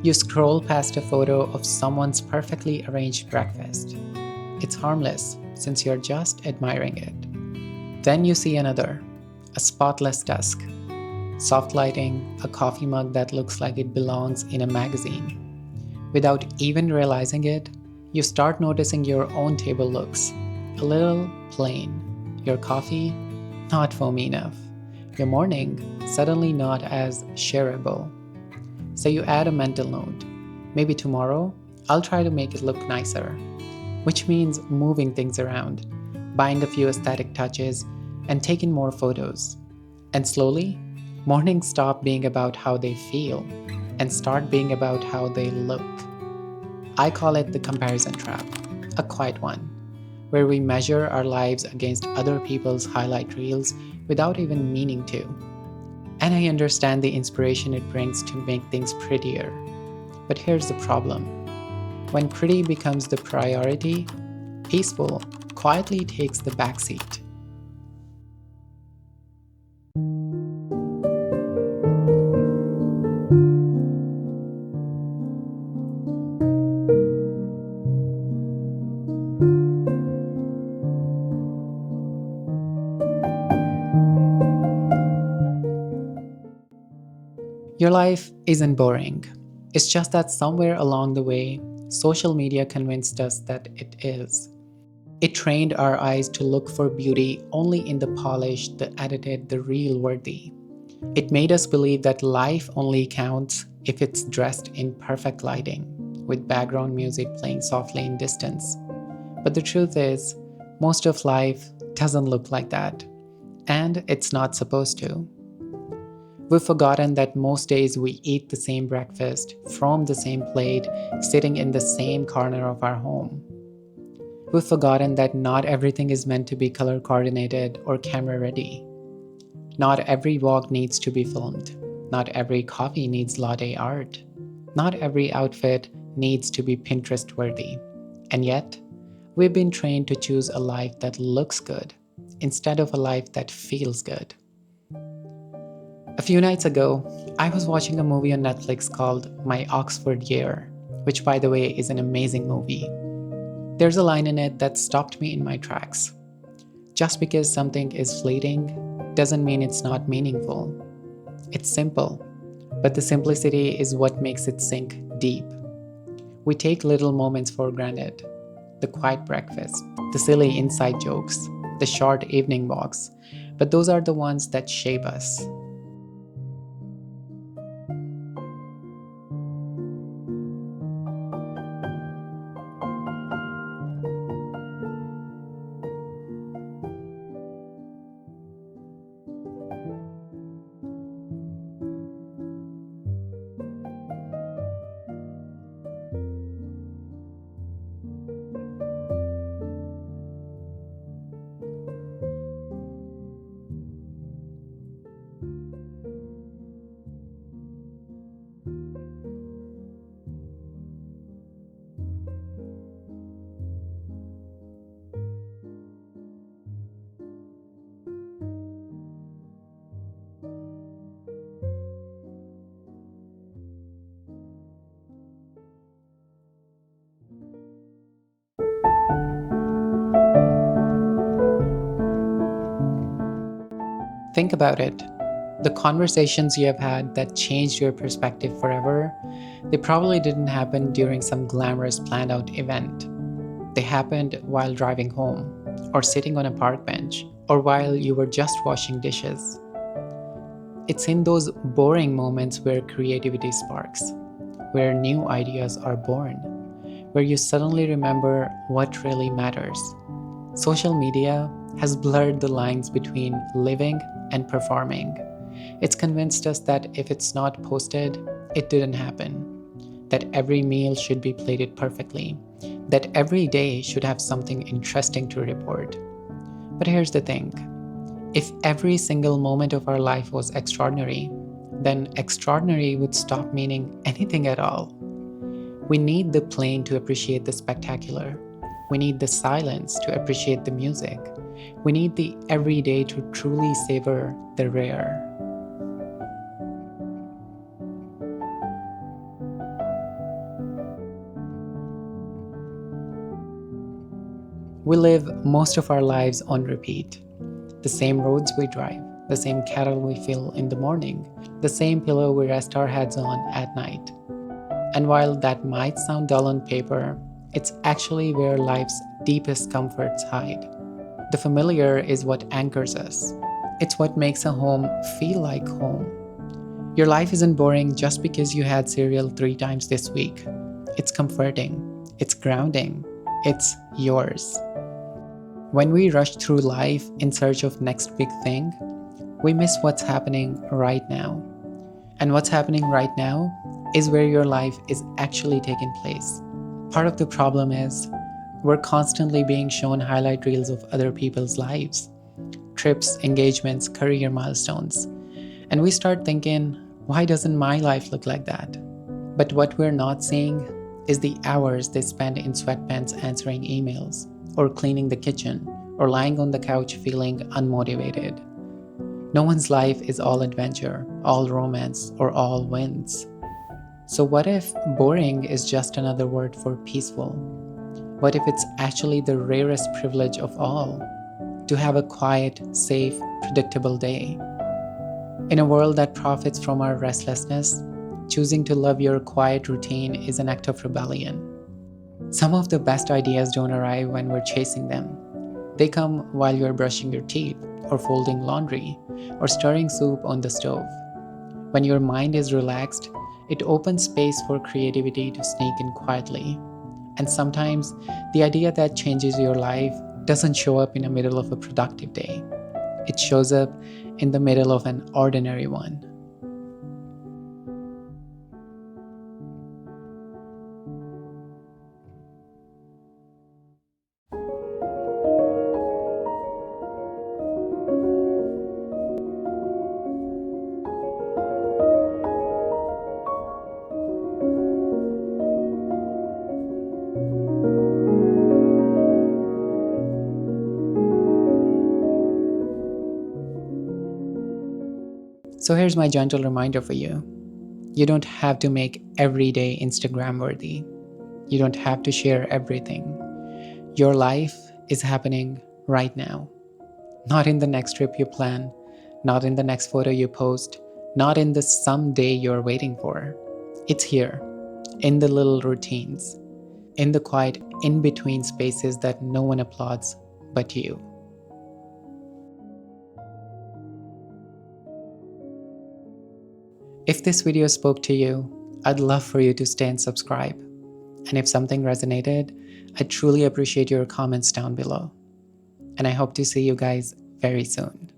You scroll past a photo of someone's perfectly arranged breakfast. It's harmless since you're just admiring it. Then you see another, a spotless desk, soft lighting, a coffee mug that looks like it belongs in a magazine. Without even realizing it, you start noticing your own table looks a little plain, your coffee not foamy enough, your morning suddenly not as shareable. So you add a mental note. Maybe tomorrow, I'll try to make it look nicer, which means moving things around, buying a few aesthetic touches, and taking more photos. And slowly, mornings stop being about how they feel and start being about how they look. I call it the comparison trap, a quiet one, where we measure our lives against other people's highlight reels without even meaning to. And I understand the inspiration it brings to make things prettier. But here's the problem: when pretty becomes the priority, peaceful quietly takes the backseat. Your life isn't boring. It's just that somewhere along the way, social media convinced us that it is. It trained our eyes to look for beauty only in the polished, the edited, the real worthy. It made us believe that life only counts if it's dressed in perfect lighting, with background music playing softly in distance. But the truth is, most of life doesn't look like that, and it's not supposed to. We've forgotten that most days we eat the same breakfast from the same plate, sitting in the same corner of our home. We've forgotten that not everything is meant to be color coordinated or camera ready. Not every walk needs to be filmed. Not every coffee needs latte art. Not every outfit needs to be Pinterest worthy. And yet, we've been trained to choose a life that looks good instead of a life that feels good. A few nights ago, I was watching a movie on Netflix called My Oxford Year, which, by the way, is an amazing movie. There's a line in it that stopped me in my tracks. Just because something is fleeting doesn't mean it's not meaningful. It's simple, but the simplicity is what makes it sink deep. We take little moments for granted: the quiet breakfast, the silly inside jokes, the short evening walks, but those are the ones that shape us. Think about it. The conversations you have had that changed your perspective forever, they probably didn't happen during some glamorous planned out event. They happened while driving home, or sitting on a park bench, or while you were just washing dishes. It's in those boring moments where creativity sparks, where new ideas are born, where you suddenly remember what really matters. Social media has blurred the lines between living and performing. It's convinced us that if it's not posted, it didn't happen. That every meal should be plated perfectly. That every day should have something interesting to report. But here's the thing: if every single moment of our life was extraordinary, then extraordinary would stop meaning anything at all. We need the plain to appreciate the spectacular. We need the silence to appreciate the music. We need the everyday to truly savor the rare. We live most of our lives on repeat. The same roads we drive, the same kettle we fill in the morning, the same pillow we rest our heads on at night. And while that might sound dull on paper, it's actually where life's deepest comforts hide. The familiar is what anchors us. It's what makes a home feel like home. Your life isn't boring just because you had cereal 3 times this week. It's comforting, it's grounding, it's yours. When we rush through life in search of next big thing, we miss what's happening right now. And what's happening right now is where your life is actually taking place. Part of the problem is we're constantly being shown highlight reels of other people's lives, trips, engagements, career milestones. And we start thinking, why doesn't my life look like that? But what we're not seeing is the hours they spend in sweatpants answering emails, or cleaning the kitchen, or lying on the couch feeling unmotivated. No one's life is all adventure, all romance, or all wins. So what if boring is just another word for peaceful? What if it's actually the rarest privilege of all, to have a quiet, safe, predictable day? In a world that profits from our restlessness, choosing to love your quiet routine is an act of rebellion. Some of the best ideas don't arrive when we're chasing them. They come while you're brushing your teeth, or folding laundry, or stirring soup on the stove. When your mind is relaxed, it opens space for creativity to sneak in quietly. And sometimes, the idea that changes your life doesn't show up in the middle of a productive day. It shows up in the middle of an ordinary one. So here's my gentle reminder for you. You don't have to make every day Instagram worthy. You don't have to share everything. Your life is happening right now. Not in the next trip you plan, not in the next photo you post, not in the someday you're waiting for. It's here, in the little routines, in the quiet in between spaces that no one applauds but you. If this video spoke to you, I'd love for you to stay and subscribe. And if something resonated, I truly appreciate your comments down below. And I hope to see you guys very soon.